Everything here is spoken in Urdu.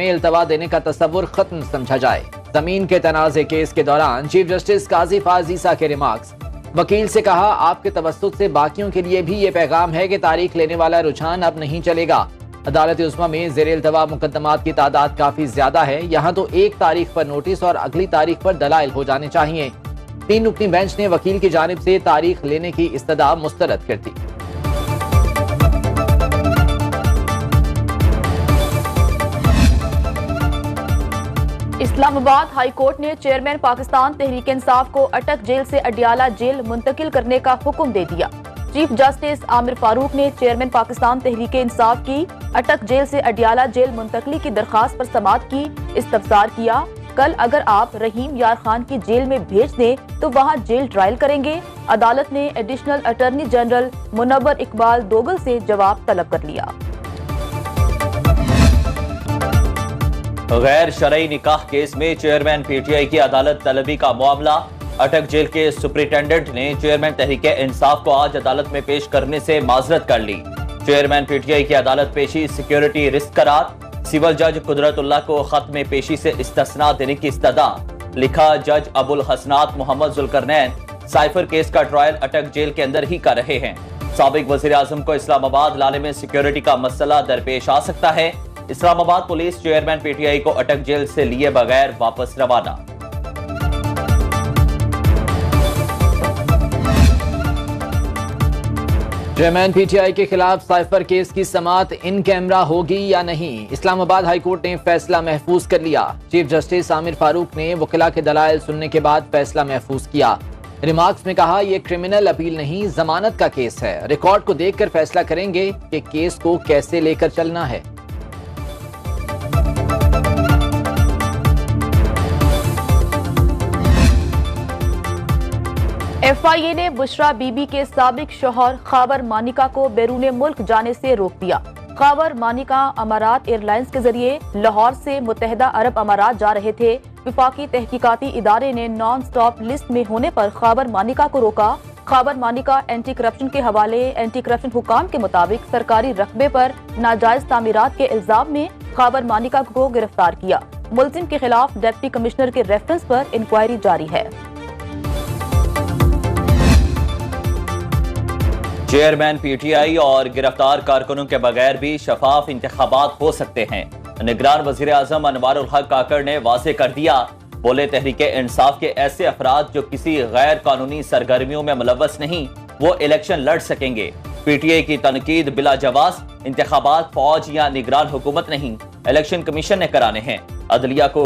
میں التوا دینے کا تصور ختم سمجھا جائے۔ زمین کے تنازع کیس کے دوران چیف جسٹس قاضی فاضل عیسیٰ کے ریمارکس۔ وکیل سے کہا، آپ کے توسط سے باقیوں کے لیے بھی یہ پیغام ہے کہ تاریخ لینے والا رجحان اب نہیں چلے گا۔ عدالت عظمیٰ میں زیر التوا مقدمات کی تعداد کافی زیادہ ہے، یہاں تو ایک تاریخ پر نوٹس اور اگلی تاریخ پر دلائل ہو جانے چاہیے۔ 3 رکنی بینچ نے وکیل کی جانب سے تاریخ لینے کی استدعا مسترد کر دی۔ اسلام آباد ہائی کورٹ نے چیئرمین پاکستان تحریک انصاف کو اٹک جیل سے اڈیالہ جیل منتقل کرنے کا حکم دے دیا۔ چیف جسٹس عامر فاروق نے چیئرمین پاکستان تحریک انصاف کی اٹک جیل سے اڈیالہ جیل منتقلی کی درخواست پر سماعت کی۔ استفسار کیا، کل اگر آپ رحیم یار خان کی جیل میں بھیج دیں تو وہاں جیل ٹرائل کریں گے؟ عدالت نے ایڈیشنل اٹارنی جنرل منور اقبال دوگل سے جواب طلب کر لیا۔ غیر شرعی نکاح کیس میں چیئرمین پی ٹی آئی کی عدالت طلبی کا معاملہ۔ اٹک جیل کے سپرنٹینڈنٹ نے چیئرمین تحریک انصاف کو آج عدالت میں پیش کرنے سے معذرت کر لی۔ چیئرمین پی ٹی آئی کی عدالت پیشی سیکیورٹی رسک قرار۔ سول جج قدرت اللہ کو خط میں پیشی سے استثناء دینے کی استدعا۔ لکھا، جج ابو الحسنات محمد ذوالقرنین سائفر کیس کا ٹرائل اٹک جیل کے اندر ہی کر رہے ہیں۔ سابق وزیر اعظم کو اسلام آباد لانے میں سیکیورٹی کا مسئلہ درپیش آ سکتا ہے۔ اسلام آباد police chairman P T I کو اٹک جیل سے لیے بغیر واپس روانہ۔ چیئرمین پی ٹی آئی کے خلاف سائفر کیس کی سماعت ان کیمرہ ہوگی یا نہیں؟ اسلام آباد ہائی کورٹ نے فیصلہ محفوظ کر لیا۔ چیف جسٹس عامر فاروق نے وکلاء کے دلائل سننے کے بعد فیصلہ محفوظ کیا۔ ریمارکس میں کہا، یہ کرمنل اپیل نہیں، ضمانت کا کیس ہے۔ ریکارڈ کو دیکھ کر فیصلہ کریں گے کہ کیس کو کیسے لے کر چلنا ہے۔ ایف آئی اے نے بشرا بی بی کے سابق شوہر خاور مانیکا کو بیرون ملک جانے سے روک دیا۔ خاور مانیکا امارات ایئر لائنز کے ذریعے لاہور سے متحدہ عرب امارات جا رہے تھے۔ وفاقی تحقیقاتی ادارے نے نان سٹاپ لسٹ میں ہونے پر خاور مانیکا کو روکا۔ خاور مانیکا اینٹی کرپشن کے حوالے اینٹی کرپشن حکام کے مطابق سرکاری رقبے پر ناجائز تعمیرات کے الزام میں خاور مانیکا کو گرفتار کیا۔ ملزم کے خلاف ڈپٹی کمشنر کے ریفرنس پر انکوائری جاری ہے۔ چیئرمین پی ٹی آئی اور گرفتار کارکنوں کے بغیر بھی شفاف انتخابات ہو سکتے ہیں۔ نگران وزیر اعظم انوار الحق کاکڑ نے واضح کر دیا، بولے تحریک انصاف کے ایسے افراد جو کسی غیر قانونی سرگرمیوں میں ملوث نہیں، وہ الیکشن لڑ سکیں گے۔ پی ٹی آئی کی تنقید بلا جواز، انتخابات فوج یا نگران حکومت نہیں، الیکشن کمیشن نے کرانے ہیں۔ عدلیہ کو